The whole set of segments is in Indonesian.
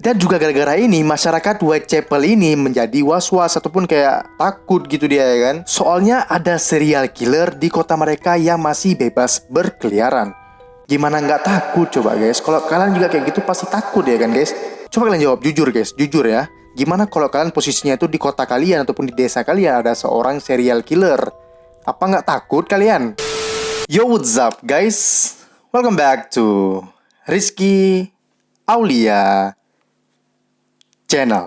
Dan juga gara-gara ini masyarakat Whitechapel ini menjadi was-was ataupun kayak takut gitu dia ya kan. Soalnya ada serial killer di kota mereka yang masih bebas berkeliaran. Gimana nggak takut coba guys? Kalau kalian juga kayak gitu pasti takut ya kan guys? Coba kalian jawab jujur guys, jujur ya. Gimana kalau kalian posisinya itu di kota kalian ataupun di desa kalian ada seorang serial killer? Apa nggak takut kalian? Yo, what's up guys? Welcome back to Rizky Aulia Channel.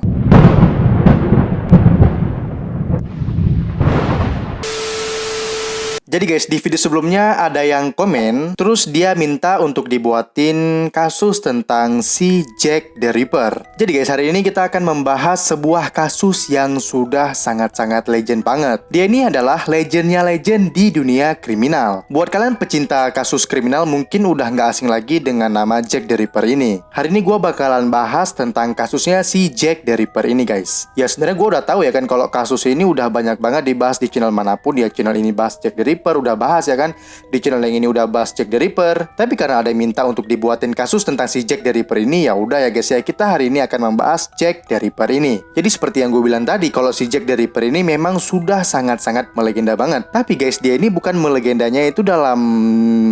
Jadi guys, di video sebelumnya ada yang komen, terus dia minta untuk dibuatin kasus tentang si Jack the Ripper. Jadi guys, hari ini kita akan membahas sebuah kasus yang sudah sangat-sangat legend banget. Dia ini adalah legendnya legend di dunia kriminal. Buat kalian pecinta kasus kriminal mungkin udah nggak asing lagi dengan nama Jack the Ripper ini. Hari ini gue bakalan bahas tentang kasusnya si Jack the Ripper ini guys. Ya sebenarnya gue udah tahu ya kan kalau kasus ini udah banyak banget dibahas di channel manapun. Ya channel ini bahas Jack the Ripper udah bahas ya kan, di channel yang ini udah bahas Jack the Ripper. Tapi karena ada yang minta untuk dibuatin kasus tentang si Jack the Ripper ini, ya udah ya guys ya, kita hari ini akan membahas Jack the Ripper ini. Jadi seperti yang gue bilang tadi, kalau si Jack the Ripper ini memang sudah sangat-sangat melegenda banget. Tapi guys, dia ini bukan melegendanya itu dalam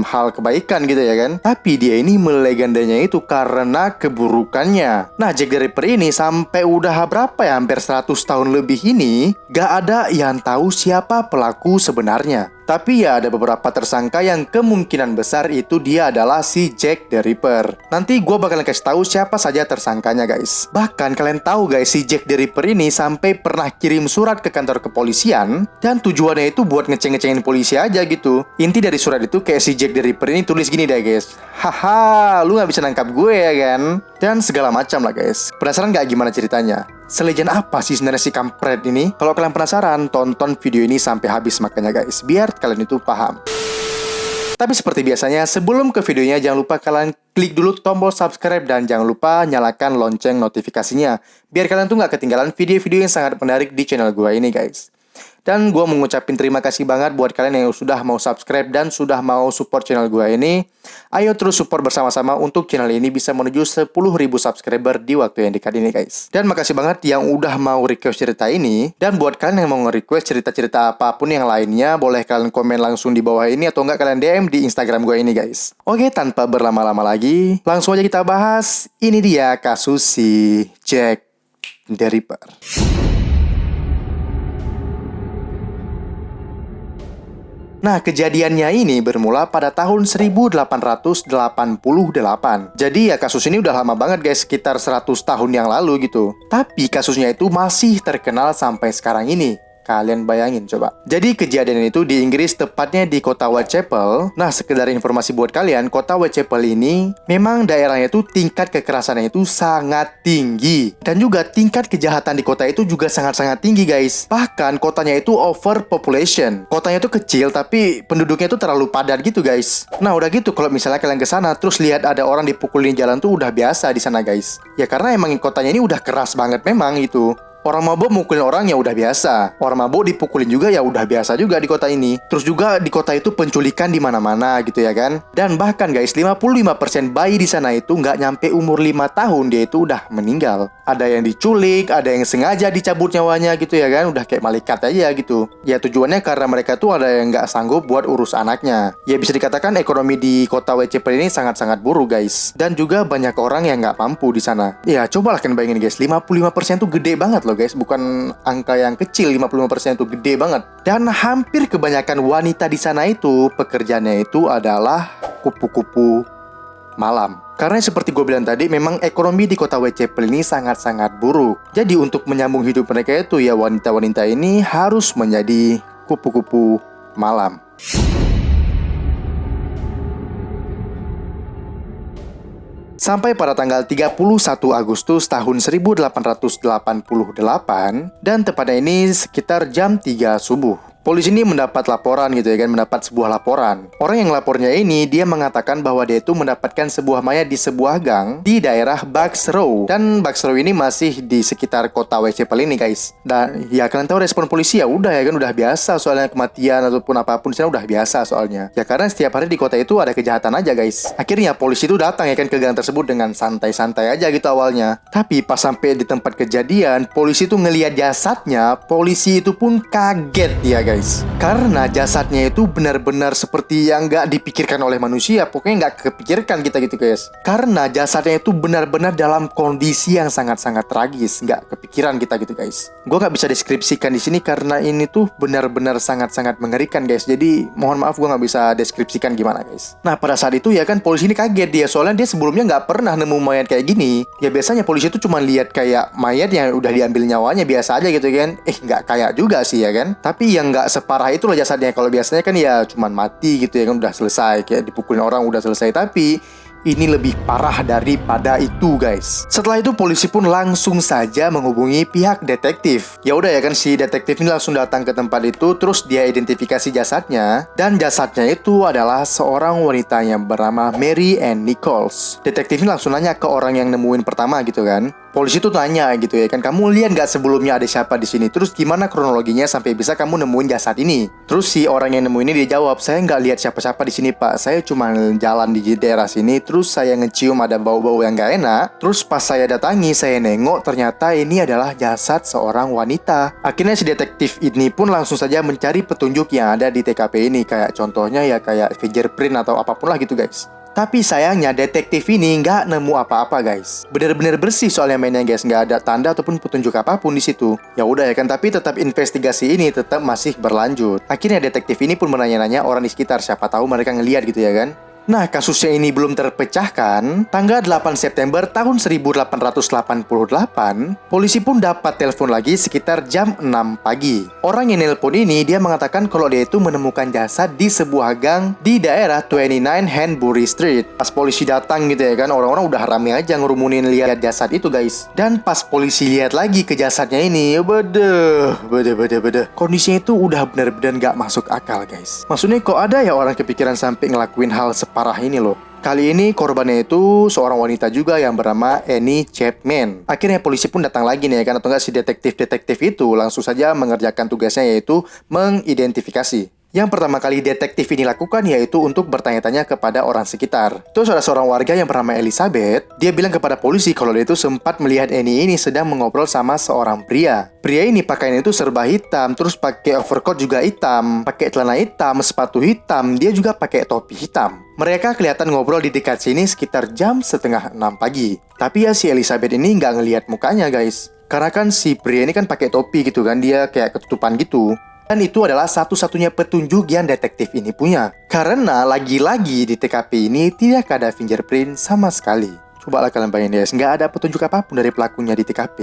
hal kebaikan gitu ya kan, tapi dia ini melegendanya itu karena keburukannya. Nah, Jack the Ripper ini sampai udah berapa ya, hampir 100 tahun lebih ini gak ada yang tahu siapa pelaku sebenarnya. Tapi ya ada beberapa tersangka yang kemungkinan besar itu dia adalah si Jack the Ripper. Nanti gue bakalan kasih tahu siapa saja tersangkanya guys. Bahkan kalian tahu guys, si Jack the Ripper ini sampai pernah kirim surat ke kantor kepolisian. Dan tujuannya itu buat ngeceng-ngecengin polisi aja gitu. Inti dari surat itu kayak si Jack the Ripper ini tulis gini deh guys. Haha, lu gak bisa nangkap gue ya kan? Dan segala macam lah guys. Penasaran gak gimana ceritanya? Selegend apa sih sebenarnya si kampret ini? Kalau kalian penasaran, tonton video ini sampai habis makanya guys, biar kalian itu paham. Tapi seperti biasanya, sebelum ke videonya jangan lupa kalian klik dulu tombol subscribe dan jangan lupa nyalakan lonceng notifikasinya, biar kalian tuh nggak ketinggalan video-video yang sangat menarik di channel gue ini guys. Dan gue mengucapkan terima kasih banget buat kalian yang sudah mau subscribe dan sudah mau support channel gue ini. Ayo terus support bersama-sama untuk channel ini bisa menuju 10.000 subscriber di waktu yang dekat ini guys. Dan makasih banget yang udah mau request cerita ini. Dan buat kalian yang mau nge-request cerita-cerita apapun yang lainnya, boleh kalian komen langsung di bawah ini atau enggak kalian DM di Instagram gue ini guys. Oke, tanpa berlama-lama lagi, langsung aja kita bahas. Ini dia kasus si Jack the Ripper. Nah, kejadiannya ini bermula pada tahun 1888. Jadi ya kasus ini udah lama banget guys, sekitar 100 tahun yang lalu gitu. Tapi kasusnya itu masih terkenal sampai sekarang ini. Kalian bayangin coba. Jadi kejadian itu di Inggris, tepatnya di kota Whitechapel. Nah, sekedar informasi buat kalian, kota Whitechapel ini memang daerahnya itu tingkat kekerasannya itu sangat tinggi. Dan juga tingkat kejahatan di kota itu juga sangat-sangat tinggi guys. Bahkan kotanya itu overpopulation. Kotanya itu kecil tapi penduduknya itu terlalu padat gitu guys. Nah, udah gitu kalau misalnya kalian ke sana terus lihat ada orang dipukulin jalan tuh udah biasa di sana guys. Ya karena emang kotanya ini udah keras banget memang gitu. Orang mabuk mukulin orang ya udah biasa. Orang mabuk dipukulin juga ya udah biasa juga di kota ini. Terus juga di kota itu penculikan di mana-mana gitu ya kan. Dan bahkan guys, 55% bayi di sana itu nggak nyampe umur 5 tahun dia itu udah meninggal. Ada yang diculik, ada yang sengaja dicabut nyawanya gitu ya kan. Udah kayak malaikat aja gitu. Ya tujuannya karena mereka tuh ada yang nggak sanggup buat urus anaknya. Ya bisa dikatakan ekonomi di kota Whitechapel ini sangat-sangat buruk guys. Dan juga banyak orang yang nggak mampu di sana. Ya cobalah kalian bayangin guys, 55% tuh gede banget loh guys, bukan angka yang kecil. 55% itu gede banget. Dan hampir kebanyakan wanita di sana itu pekerjaannya itu adalah kupu-kupu malam. Karena seperti gue bilang tadi, memang ekonomi di kota Whitechapel ini sangat-sangat buruk. Jadi untuk menyambung hidup mereka itu ya wanita-wanita ini harus menjadi kupu-kupu malam. Sampai pada tanggal 31 Agustus tahun 1888, dan tepatnya ini sekitar jam 3 subuh. polisi ini mendapat laporan gitu ya kan, mendapat sebuah laporan. Orang yang lapornya ini dia mengatakan bahwa dia itu mendapatkan sebuah mayat di sebuah gang di daerah Bucks Row. Dan Bucks Row ini masih di sekitar kota Whitechapel ini guys. Dan ya kalian tahu respon polisi ya udah ya kan, udah biasa soalnya kematian ataupun apapun di sana udah biasa soalnya. Ya karena setiap hari di kota itu ada kejahatan aja guys. Akhirnya polisi itu datang ya kan ke gang tersebut dengan santai-santai aja gitu awalnya. Tapi pas sampai di tempat kejadian, polisi itu ngelihat jasadnya, polisi itu pun kaget ya guys. Karena jasadnya itu benar-benar seperti yang nggak dipikirkan oleh manusia. Pokoknya nggak kepikirkan kita gitu guys. Karena jasadnya itu benar-benar dalam kondisi yang sangat-sangat tragis. Nggak kepikiran kita gitu guys. Gue nggak bisa deskripsikan di sini karena ini tuh benar-benar sangat-sangat mengerikan guys. Jadi mohon maaf gue nggak bisa deskripsikan gimana guys. Nah pada saat itu ya kan polisi ini kaget dia. Soalnya dia sebelumnya nggak pernah nemu mayat kayak gini. Ya biasanya polisi itu cuma lihat kayak mayat yang udah diambil nyawanya biasa aja gitu kan. Nggak kayak juga sih ya kan. Tapi yang nggak separah itulah jasadnya. Kalau biasanya kan ya cuman mati gitu ya kan, udah selesai, kayak dipukulin orang udah selesai. Tapi ini lebih parah daripada itu guys. Setelah itu polisi pun langsung saja menghubungi pihak detektif. Ya udah ya kan, si detektif ini langsung datang ke tempat itu. Terus dia identifikasi jasadnya. Dan jasadnya itu adalah seorang wanita yang bernama Mary Ann Nichols. Detektif ini langsung nanya ke orang yang nemuin pertama gitu kan. Polisi tuh tanya gitu ya kan, kamu lihat nggak sebelumnya ada siapa di sini? Terus gimana kronologinya sampai bisa kamu nemuin jasad ini? Terus si orang yang nemuin ini dia jawab, saya nggak lihat siapa-siapa di sini pak. Saya cuma jalan di daerah sini. Terus saya ngecium ada bau-bau yang nggak enak. Terus pas saya datangi, saya nengok ternyata ini adalah jasad seorang wanita. Akhirnya si detektif ini pun langsung saja mencari petunjuk yang ada di TKP ini. Kayak contohnya ya kayak fingerprint atau apapun lah gitu guys. Tapi sayangnya detektif ini nggak nemu apa-apa guys. Bener-bener bersih soalnya mainnya guys, nggak ada tanda ataupun petunjuk apapun di situ. Ya udah ya kan, tapi tetap investigasi ini tetap masih berlanjut. Akhirnya detektif ini pun menanya-nanya orang di sekitar, siapa tahu mereka ngeliat gitu ya kan. Nah, kasusnya ini belum terpecahkan. Tanggal 8 September tahun 1888, polisi pun dapat telepon lagi sekitar jam 6 pagi. Orang yang nelpon ini, dia mengatakan kalau dia itu menemukan jasad di sebuah gang di daerah 29 Hanbury Street. Pas polisi datang gitu ya kan, orang-orang udah rame aja ngerumunin lihat jasad itu guys. Dan pas polisi lihat lagi ke jasadnya ini, bede. Kondisinya itu udah benar-benar gak masuk akal guys. Maksudnya kok ada ya orang kepikiran sampai ngelakuin hal parah ini loh. Kali ini korbannya itu seorang wanita juga yang bernama Annie Chapman. Akhirnya polisi pun datang lagi nih kan, atau enggak si detektif itu langsung saja mengerjakan tugasnya, yaitu mengidentifikasi. Yang pertama kali detektif ini lakukan yaitu untuk bertanya-tanya kepada orang sekitar. Terus ada seorang warga yang bernama Elizabeth. Dia bilang kepada polisi kalau dia itu sempat melihat Annie ini sedang mengobrol sama seorang pria. Pria ini pakaiannya itu serba hitam, terus pakai overcoat juga hitam, pakai celana hitam, sepatu hitam, dia juga pakai topi hitam. Mereka kelihatan ngobrol di dekat sini sekitar jam setengah 6 pagi. Tapi ya si Elizabeth ini nggak ngelihat mukanya guys. Karena kan si pria ini kan pakai topi gitu kan, dia kayak ketutupan gitu. Dan itu adalah satu-satunya petunjuk yang detektif ini punya. Karena lagi-lagi di TKP ini tidak ada fingerprint sama sekali. Coba kalian bayangin guys, nggak ada petunjuk apapun dari pelakunya di TKP.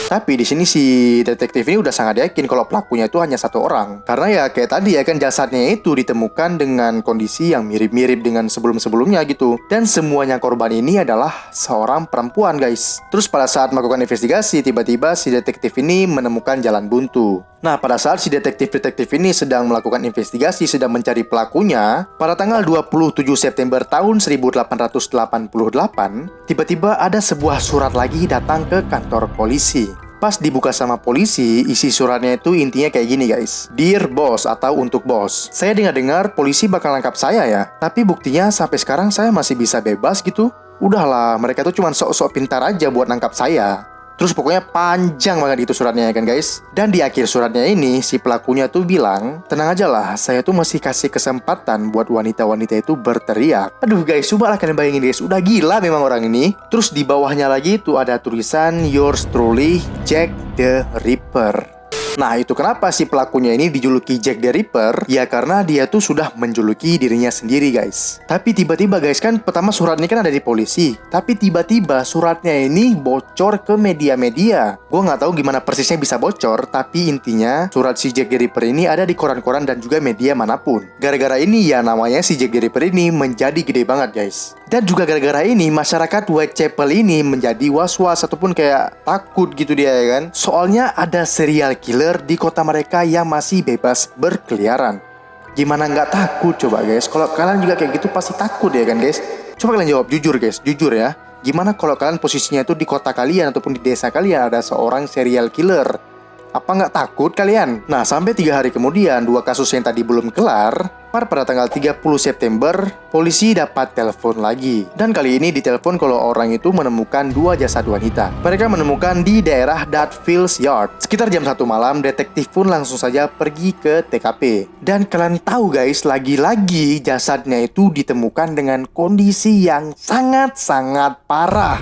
Tapi di sini si detektif ini udah sangat yakin kalau pelakunya itu hanya satu orang. Karena ya kayak tadi ya kan, jasadnya itu ditemukan dengan kondisi yang mirip-mirip dengan sebelum-sebelumnya gitu. Dan semuanya korban ini adalah seorang perempuan guys. Terus pada saat melakukan investigasi, tiba-tiba si detektif ini menemukan jalan buntu. Nah, pada saat si detektif ini sedang melakukan investigasi, sedang mencari pelakunya, pada tanggal 27 September tahun 1888, tiba-tiba ada sebuah surat lagi datang ke kantor polisi. Pas dibuka sama polisi, isi suratnya itu intinya kayak gini guys. Dear Boss atau untuk bos, saya dengar polisi bakal nangkap saya ya. Tapi buktinya sampai sekarang saya masih bisa bebas gitu. Udahlah, mereka tuh cuma sok-sok pintar aja buat nangkap saya. Terus pokoknya panjang banget itu suratnya ya kan guys. Dan di akhir suratnya ini si pelakunya tuh bilang, tenang aja lah, saya tuh masih kasih kesempatan buat wanita-wanita itu berteriak. Aduh guys, coba lah kalian bayangin guys, udah gila memang orang ini. Terus di bawahnya lagi tuh ada tulisan Yours truly, Jack the Ripper. Nah, itu kenapa si pelakunya ini dijuluki Jack the Ripper? Ya karena dia tuh sudah menjuluki dirinya sendiri guys. Tapi tiba-tiba guys, kan pertama surat ini kan ada di polisi. Tapi tiba-tiba suratnya ini bocor ke media-media. Gue nggak tahu gimana persisnya bisa bocor. Tapi intinya surat si Jack the Ripper ini ada di koran-koran dan juga media manapun. Gara-gara ini ya namanya si Jack the Ripper ini menjadi gede banget guys. Dan juga gara-gara ini masyarakat Whitechapel ini menjadi was-was ataupun kayak takut gitu dia ya kan. Soalnya ada serial killer di kota mereka yang masih bebas berkeliaran. Gimana nggak takut coba guys? Kalau kalian juga kayak gitu pasti takut ya kan guys? Coba kalian jawab jujur guys, jujur ya. Gimana kalau kalian posisinya itu di kota kalian ataupun di desa kalian ada seorang serial killer? Apa nggak takut kalian? Nah, sampai 3 hari kemudian, 2 kasus yang tadi belum kelar, pada tanggal 30 September, polisi dapat telepon lagi. Dan kali ini ditelepon kalau orang itu menemukan 2 jasad wanita. Mereka menemukan di daerah Dutfield Yard. Sekitar jam 1 malam, detektif pun langsung saja pergi ke TKP. Dan kalian tahu guys, lagi-lagi jasadnya itu ditemukan dengan kondisi yang sangat-sangat parah.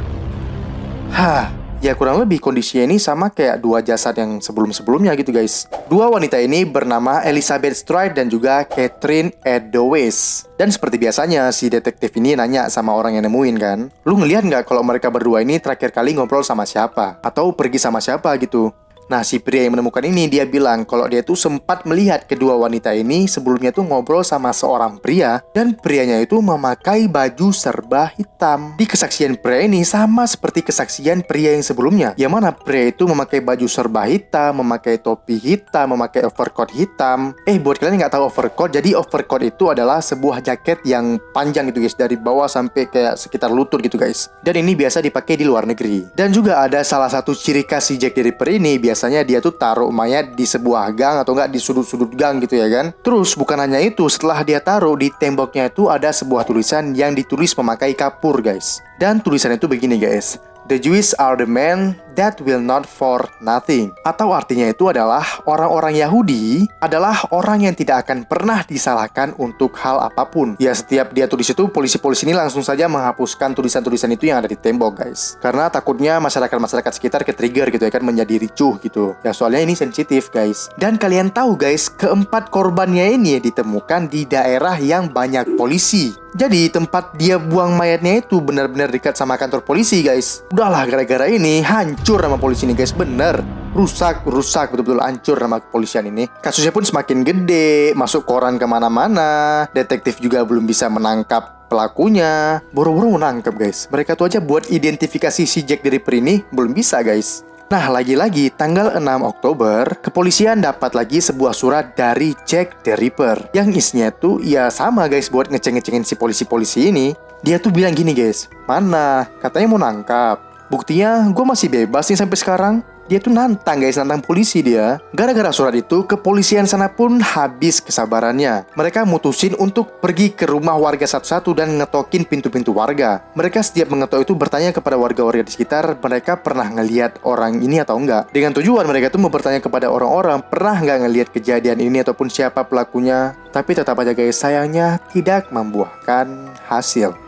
Ya kurang lebih kondisinya ini sama kayak 2 jasad yang sebelum-sebelumnya gitu guys. 2 wanita ini bernama Elizabeth Stride dan juga Catherine Eddowes. Dan seperti biasanya si detektif ini nanya sama orang yang nemuin kan, lu ngelihat nggak kalau mereka berdua ini terakhir kali ngobrol sama siapa? Atau pergi sama siapa gitu? Nah, si pria yang menemukan ini dia bilang kalau dia tuh sempat melihat kedua wanita ini sebelumnya tuh ngobrol sama seorang pria dan prianya itu memakai baju serba hitam. Di kesaksian pria ini sama seperti kesaksian pria yang sebelumnya, yang mana pria itu memakai baju serba hitam, memakai topi hitam, memakai overcoat hitam. Buat kalian yang nggak tahu overcoat, jadi overcoat itu adalah sebuah jaket yang panjang gitu guys, dari bawah sampai kayak sekitar lutut gitu guys. Dan ini biasa dipakai di luar negeri. Dan juga ada salah satu ciri khas si Jack the Ripper ini, biasanya dia tuh taruh mayat di sebuah gang atau enggak di sudut-sudut gang gitu ya kan. Terus bukan hanya itu, setelah dia taruh di temboknya itu ada sebuah tulisan yang ditulis memakai kapur guys. Dan tulisan itu begini guys, "The Jews are the men that will not for nothing." Atau artinya itu adalah orang-orang Yahudi adalah orang yang tidak akan pernah disalahkan untuk hal apapun. Ya setiap dia tulis itu, polisi-polisi ini langsung saja menghapuskan tulisan-tulisan itu yang ada di tembok guys. Karena takutnya masyarakat-masyarakat sekitar ke-trigger gitu ya kan, menjadi ricuh gitu. Ya soalnya ini sensitif guys. Dan kalian tahu guys, keempat korbannya ini ditemukan di daerah yang banyak polisi. Jadi tempat dia buang mayatnya itu benar-benar dekat sama kantor polisi guys. Udahlah, gara-gara ini hancur nama polisi ini guys, bener. Rusak, betul-betul hancur nama kepolisian ini. Kasusnya pun semakin gede, masuk koran kemana-mana. Detektif juga belum bisa menangkap pelakunya. Boro-boro menangkap guys. Mereka tuh aja buat identifikasi si Jack the Ripper ini belum bisa guys. Nah, lagi-lagi tanggal 6 Oktober, kepolisian dapat lagi sebuah surat dari Jack the Ripper. Yang isinya tuh ya sama guys, buat ngeceng-ngecengin si polisi-polisi ini. Dia tuh bilang gini guys, "Mana? Katanya mau nangkap. Buktinya gue masih bebas nih sampai sekarang." Dia tuh nantang guys, nantang polisi dia. Gara-gara surat itu, kepolisian sana pun habis kesabarannya. Mereka mutusin untuk pergi ke rumah warga satu-satu dan ngetokin pintu-pintu warga. Mereka setiap mengetok itu bertanya kepada warga-warga di sekitar, mereka pernah ngelihat orang ini atau enggak. Dengan tujuan mereka tuh mau bertanya kepada orang-orang, pernah nggak ngelihat kejadian ini ataupun siapa pelakunya. Tapi tetap aja guys, sayangnya tidak membuahkan hasil.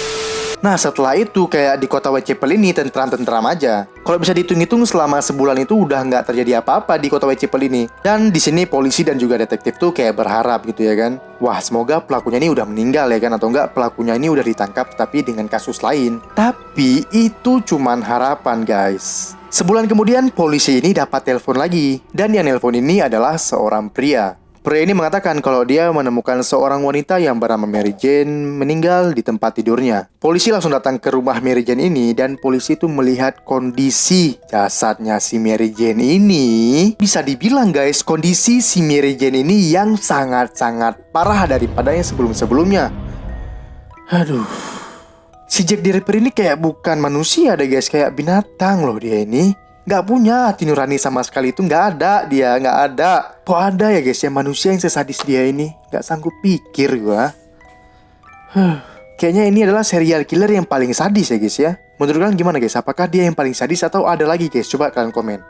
Nah setelah itu kayak di kota Whitechapel ini tentram-tentram aja. Kalau bisa dihitung-hitung selama sebulan itu udah nggak terjadi apa-apa di kota Whitechapel ini. Dan di sini polisi dan juga detektif tuh kayak berharap gitu ya kan. Wah semoga pelakunya ini udah meninggal ya kan, atau enggak pelakunya ini udah ditangkap tapi dengan kasus lain. Tapi itu cuman harapan guys. Sebulan kemudian polisi ini dapat telepon lagi. Dan yang nelpon ini adalah seorang pria. Pria ini mengatakan kalau dia menemukan seorang wanita yang bernama Mary Jane meninggal di tempat tidurnya. Polisi langsung datang ke rumah Mary Jane ini dan polisi itu melihat kondisi jasadnya si Mary Jane ini. Bisa dibilang guys, kondisi si Mary Jane ini yang sangat-sangat parah daripada yang sebelum-sebelumnya. Aduh. Si Jack the Ripper ini kayak bukan manusia deh guys, kayak binatang loh dia ini. Nggak punya hati nurani sama sekali, itu nggak ada dia, nggak ada. Kok ada ya guys ya manusia yang sesadis dia ini? Nggak sanggup pikir gua. Kayaknya ini adalah serial killer yang paling sadis ya guys ya. Menurut kalian gimana guys? Apakah dia yang paling sadis atau ada lagi guys? Coba kalian komen.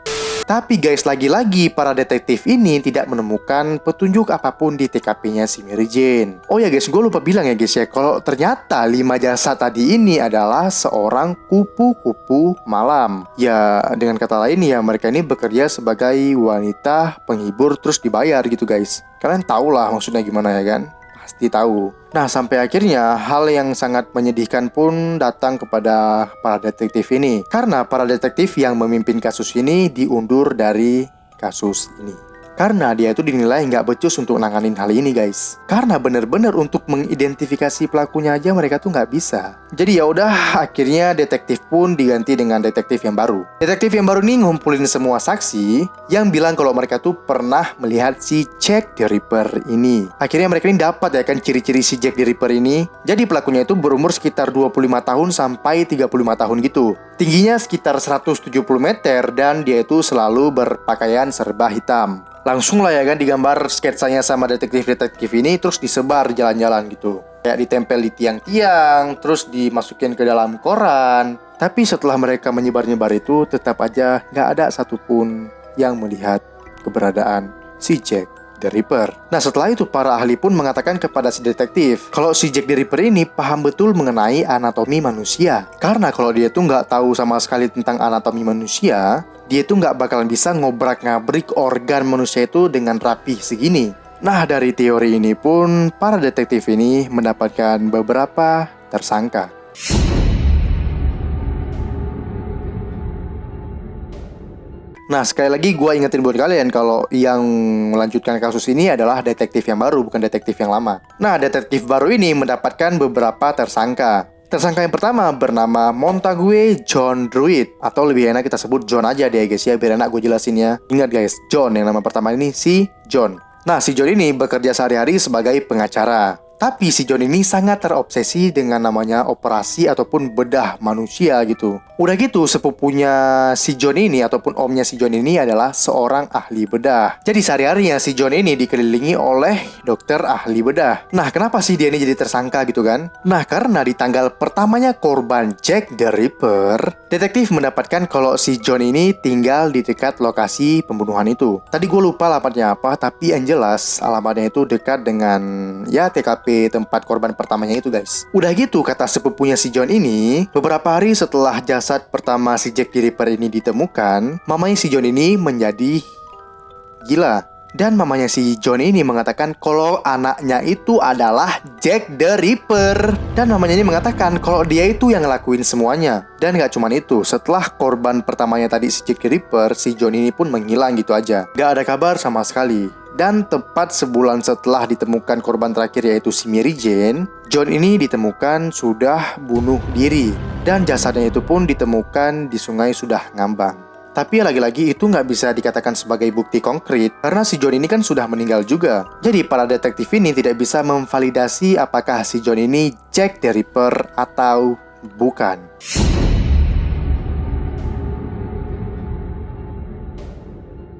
Tapi guys, lagi-lagi para detektif ini tidak menemukan petunjuk apapun di TKP-nya si Mary Jane. Oh ya guys, gue lupa bilang ya guys ya, kalau ternyata 5 jasad tadi ini adalah seorang kupu-kupu malam. Ya, dengan kata lain ya, mereka ini bekerja sebagai wanita penghibur terus dibayar gitu guys. Kalian tahu lah maksudnya gimana ya kan? Pasti tahu. Nah, sampai akhirnya hal yang sangat menyedihkan pun datang kepada para detektif ini. Karena para detektif yang memimpin kasus ini diundur dari kasus ini. Karena dia itu dinilai nggak becus untuk nanganin hal ini guys. Karena bener-bener untuk mengidentifikasi pelakunya aja mereka tuh nggak bisa. Jadi ya udah, akhirnya detektif pun diganti dengan detektif yang baru. Detektif yang baru ini ngumpulin semua saksi yang bilang kalau mereka tuh pernah melihat si Jack the Ripper ini. Akhirnya mereka ini dapat ya kan ciri-ciri si Jack the Ripper ini. Jadi pelakunya itu berumur sekitar 25 tahun sampai 35 tahun gitu. Tingginya sekitar 170 meter dan dia itu selalu berpakaian serba hitam. Langsung lah ya kan digambar sketsanya sama detektif-detektif ini, terus disebar jalan-jalan gitu. Kayak ditempel di tiang-tiang, terus dimasukin ke dalam koran. Tapi setelah mereka menyebar-nyebar itu, tetap aja nggak ada satupun yang melihat keberadaan si Jack the Ripper. Nah setelah itu para ahli pun mengatakan kepada si detektif kalau si Jack the Ripper ini paham betul mengenai anatomi manusia. Karena kalau dia tuh nggak tahu sama sekali tentang anatomi manusia, dia tuh nggak bakalan bisa ngobrak-ngabrik organ manusia itu dengan rapih segini. Nah dari teori ini pun para detektif ini mendapatkan beberapa tersangka. Nah, sekali lagi gue ingetin buat kalian kalau yang melanjutkan kasus ini adalah detektif yang baru, bukan detektif yang lama. Nah, detektif baru ini mendapatkan beberapa tersangka. Tersangka yang pertama bernama Montague John Druid, atau lebih enak kita sebut John aja deh guys ya, biar enak gue jelasinnya. Ingat guys, John yang nama pertama ini si John. Nah, si John ini bekerja sehari-hari sebagai pengacara. Tapi si John ini sangat terobsesi dengan namanya operasi ataupun bedah manusia gitu. Udah gitu sepupunya si John ini ataupun omnya si John ini adalah seorang ahli bedah. Jadi sehari-harinya si John ini dikelilingi oleh dokter ahli bedah. Nah kenapa sih dia ini jadi tersangka gitu kan? Nah karena di tanggal pertamanya korban Jack the Ripper, detektif mendapatkan kalau si John ini tinggal di dekat lokasi pembunuhan itu. Tadi gue lupa alamatnya apa, tapi yang jelas alamatnya itu dekat dengan ya TKP tempat korban pertamanya itu guys. Udah gitu kata sepupunya si John ini, beberapa hari setelah jasad pertama si Jack the Ripper ini ditemukan, mamanya si John ini menjadi gila. Dan mamanya si John ini mengatakan kalau anaknya itu adalah Jack the Ripper. Dan mamanya ini mengatakan kalau dia itu yang ngelakuin semuanya. Dan gak cuma itu, setelah korban pertamanya tadi si Jack the Ripper, si John ini pun menghilang gitu aja. Gak ada kabar sama sekali. Dan tepat sebulan setelah ditemukan korban terakhir yaitu si Mary Jane, John ini ditemukan sudah bunuh diri. Dan jasadnya itu pun ditemukan di sungai sudah ngambang. Tapi lagi-lagi itu nggak bisa dikatakan sebagai bukti konkret karena si John ini kan sudah meninggal juga. Jadi para detektif ini tidak bisa memvalidasi apakah si John ini Jack the Ripper atau bukan.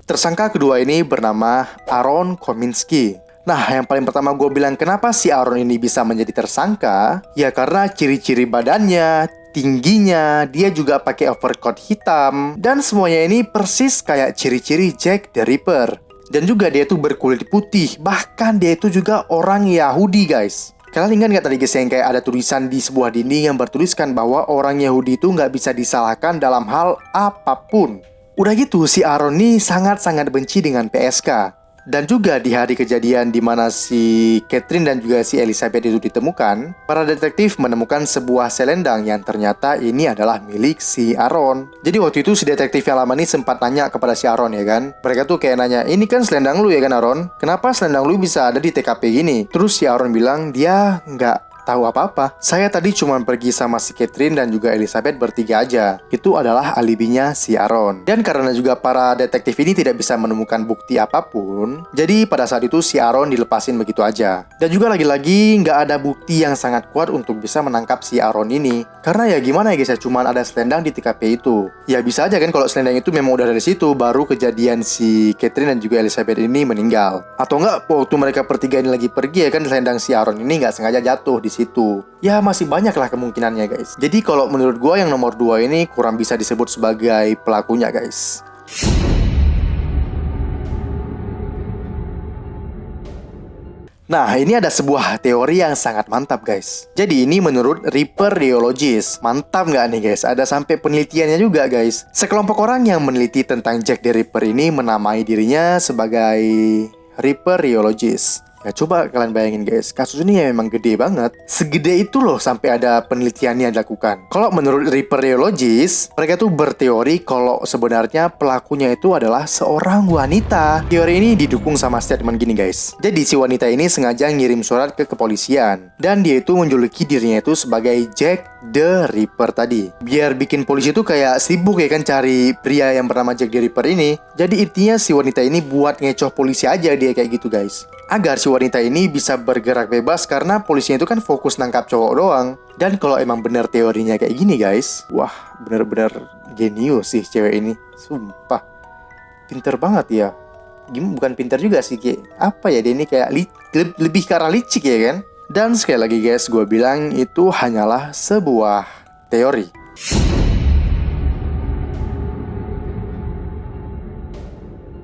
Tersangka kedua ini bernama Aaron Kominski. Nah, yang paling pertama gue bilang kenapa si Aaron ini bisa menjadi tersangka? Ya karena ciri-ciri badannya, tingginya, dia juga pakai overcoat hitam, dan semuanya ini persis kayak ciri-ciri Jack the Ripper. Dan juga dia tuh berkulit putih, bahkan dia itu juga orang Yahudi guys. Kalian ingat nggak tadi guys yang kayak ada tulisan di sebuah dinding yang bertuliskan bahwa orang Yahudi itu nggak bisa disalahkan dalam hal apapun. Udah gitu, si Aaron ini sangat-sangat benci dengan PSK. Dan juga di hari kejadian di mana si Catherine dan juga si Elizabeth itu ditemukan, para detektif menemukan sebuah selendang yang ternyata ini adalah milik si Aaron. Jadi waktu itu si detektif yang lama ini sempat nanya kepada si Aaron ya kan. Mereka tuh kayak nanya, ini kan selendang lu ya kan Aaron? Kenapa selendang lu bisa ada di TKP gini? Terus si Aaron bilang dia nggak tahu apa-apa. Saya tadi cuma pergi sama si Catherine dan juga Elizabeth bertiga aja. Itu adalah alibinya si Aaron. Dan karena juga para detektif ini tidak bisa menemukan bukti apapun, jadi pada saat itu si Aaron dilepasin begitu aja. Dan juga lagi-lagi nggak ada bukti yang sangat kuat untuk bisa menangkap si Aaron ini. Karena ya gimana ya guys ya, cuma ada selendang di TKP itu. Ya bisa aja kan kalau selendang itu memang udah dari situ, baru kejadian si Catherine dan juga Elizabeth ini meninggal. Atau enggak waktu mereka bertiga ini lagi pergi ya kan, selendang si Aaron ini nggak sengaja jatuh di situ. Ya masih banyak lah kemungkinannya guys. Jadi kalau menurut gue yang nomor 2 ini kurang bisa disebut sebagai pelakunya guys. Nah ini ada sebuah teori yang sangat mantap guys. Jadi ini menurut Ripperologist. Mantap nggak nih guys? Ada sampai penelitiannya juga guys. Sekelompok orang yang meneliti tentang Jack the Ripper ini menamai dirinya sebagai Ripperologist. Ya coba kalian bayangin guys, kasus ini ya memang gede banget. Segede itu loh sampai ada penelitiannya dilakukan. Kalau menurut Ripperologis, mereka tuh berteori kalau sebenarnya pelakunya itu adalah seorang wanita. Teori ini didukung sama statement gini guys. Jadi si wanita ini sengaja ngirim surat ke kepolisian. Dan dia itu menjuluki dirinya itu sebagai Jack the Ripper tadi. Biar bikin polisi itu kayak sibuk ya kan cari pria yang bernama Jack the Ripper ini. Jadi intinya si wanita ini buat ngecoh polisi aja dia kayak gitu guys. Agar si wanita ini bisa bergerak bebas karena polisinya itu kan fokus nangkap cowok doang. Dan kalau emang benar teorinya kayak gini guys, wah bener-bener genius sih cewek ini. Sumpah, pinter banget ya. Bukan pinter juga sih, kayak apa ya, dia ini kayak lebih ke arah licik ya kan. Dan sekali lagi guys, gue bilang itu hanyalah sebuah teori.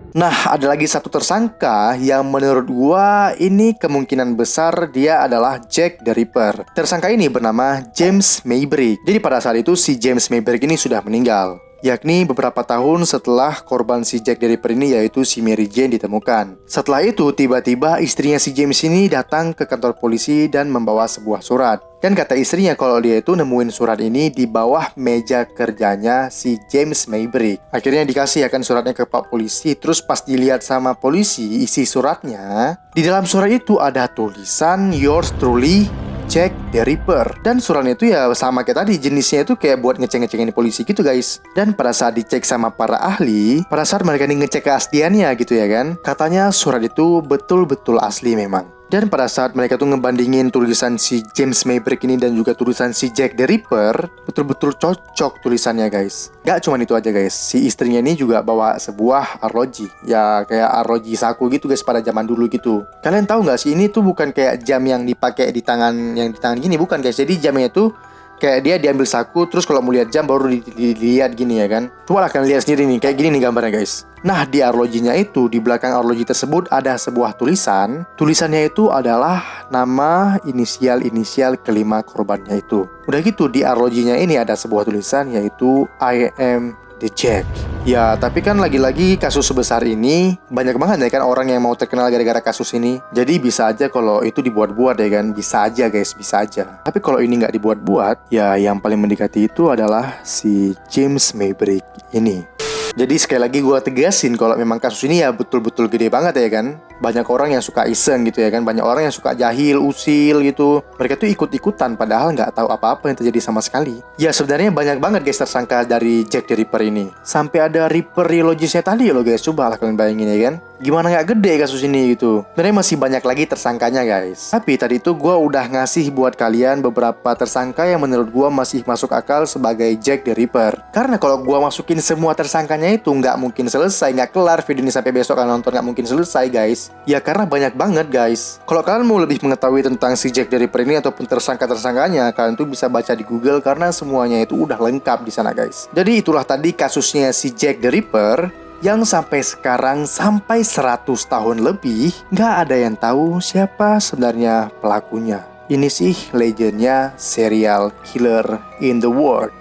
Nah, ada lagi satu tersangka yang menurut gua ini kemungkinan besar dia adalah Jack the Ripper. Tersangka ini bernama James Maybrick. Jadi pada saat itu si James Maybrick ini sudah meninggal, yakni beberapa tahun setelah korban si Jack the Ripper ini, yaitu si Mary Jane, ditemukan. Setelah itu tiba-tiba istrinya si James ini datang ke kantor polisi dan membawa sebuah surat. Dan kata istrinya kalau dia itu nemuin surat ini di bawah meja kerjanya si James Maybrick. Akhirnya dikasih akan suratnya ke pak polisi. Terus pas dilihat sama polisi isi suratnya, di dalam surat itu ada tulisan yours truly Jack the Ripper. Dan suratnya itu ya sama kayak tadi, jenisnya itu kayak buat ngecek-ngecekin polisi gitu guys. Dan pada saat dicek sama para ahli, pada saat mereka ini ngecek keasliannya gitu ya kan, katanya surat itu betul-betul asli memang. Dan pada saat mereka tuh ngebandingin tulisan si James Maybrick ini dan juga tulisan si Jack the Ripper, betul-betul cocok tulisannya guys. Gak cuma itu aja guys, si istrinya ini juga bawa sebuah arloji. Ya kayak arloji saku gitu guys pada zaman dulu gitu. Kalian tahu gak sih, ini tuh bukan kayak jam yang dipakai di tangan, yang di tangan gini, bukan guys. Jadi jamnya itu kayak dia diambil saku, terus kalau mau lihat jam baru dilihat gini ya kan. Coba lah kalian lihat sendiri nih, kayak gini nih gambarnya guys. Nah di arlojinya itu, di belakang arloji tersebut ada sebuah tulisan. Tulisannya itu adalah nama inisial kelima korbannya itu. Udah gitu di arlojinya ini ada sebuah tulisan yaitu I am the Jack. Ya tapi kan lagi-lagi kasus sebesar ini banyak banget ya kan orang yang mau terkenal gara-gara kasus ini. Jadi bisa aja kalau itu dibuat-buat ya kan. Bisa aja guys, bisa aja. Tapi kalau ini nggak dibuat-buat, ya yang paling mendekati itu adalah si James Maybrick ini. Jadi sekali lagi gue tegasin kalau memang kasus ini ya betul-betul gede banget ya kan. Banyak orang yang suka iseng gitu ya kan. Banyak orang yang suka jahil, usil gitu. Mereka tuh ikut-ikutan padahal nggak tahu apa-apa yang terjadi sama sekali. Ya sebenarnya banyak banget guys tersangka dari Jack the Ripper ini. Sampai ada Ripperologisnya tadi loh guys. Coba lah kalian bayangin ya kan. Gimana nggak gede kasus ini gitu. Sebenarnya masih banyak lagi tersangkanya guys. Tapi tadi tuh gue udah ngasih buat kalian beberapa tersangka yang menurut gue masih masuk akal sebagai Jack the Ripper. Karena kalau gue masukin semua tersangkanya itu nggak mungkin selesai, nggak kelar video ini sampai besok kalian nonton, nggak mungkin selesai guys. Ya karena banyak banget guys. Kalau kalian mau lebih mengetahui tentang si Jack the Ripper ini ataupun tersangka-tersangkanya, kalian tuh bisa baca di Google karena semuanya itu udah lengkap di sana guys. Jadi itulah tadi kasusnya si Jack the Ripper yang sampai sekarang, sampai 100 tahun lebih, nggak ada yang tahu siapa sebenarnya pelakunya. Ini sih legendnya serial killer in the world.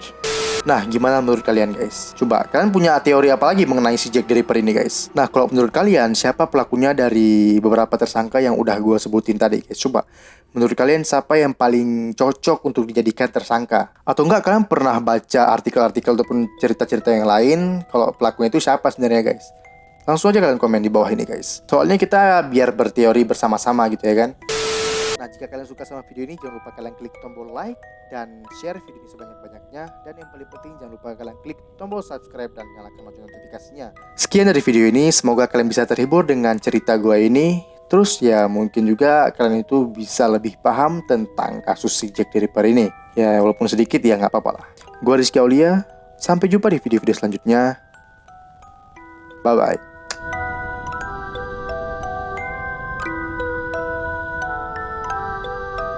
Nah, gimana menurut kalian guys? Coba, kalian punya teori apa lagi mengenai si Jack the Ripper ini guys? Nah, kalau menurut kalian, siapa pelakunya dari beberapa tersangka yang udah gue sebutin tadi guys? Coba, menurut kalian siapa yang paling cocok untuk dijadikan tersangka? Atau enggak kalian pernah baca artikel-artikel ataupun cerita-cerita yang lain kalau pelakunya itu siapa sebenarnya guys? Langsung aja kalian komen di bawah ini guys. Soalnya kita biar berteori bersama-sama gitu ya kan. Nah, jika kalian suka sama video ini, jangan lupa kalian klik tombol like dan share video ini sebanyak-banyaknya. Dan yang paling penting, jangan lupa kalian klik tombol subscribe dan nyalakan lonceng notifikasinya. Sekian dari video ini, semoga kalian bisa terhibur dengan cerita gue ini. Terus ya mungkin juga kalian itu bisa lebih paham tentang kasus si Jack the Ripper ini. Ya walaupun sedikit ya nggak apa-apa lah. Gue Rizky Aulia, sampai jumpa di video-video selanjutnya. Bye-bye.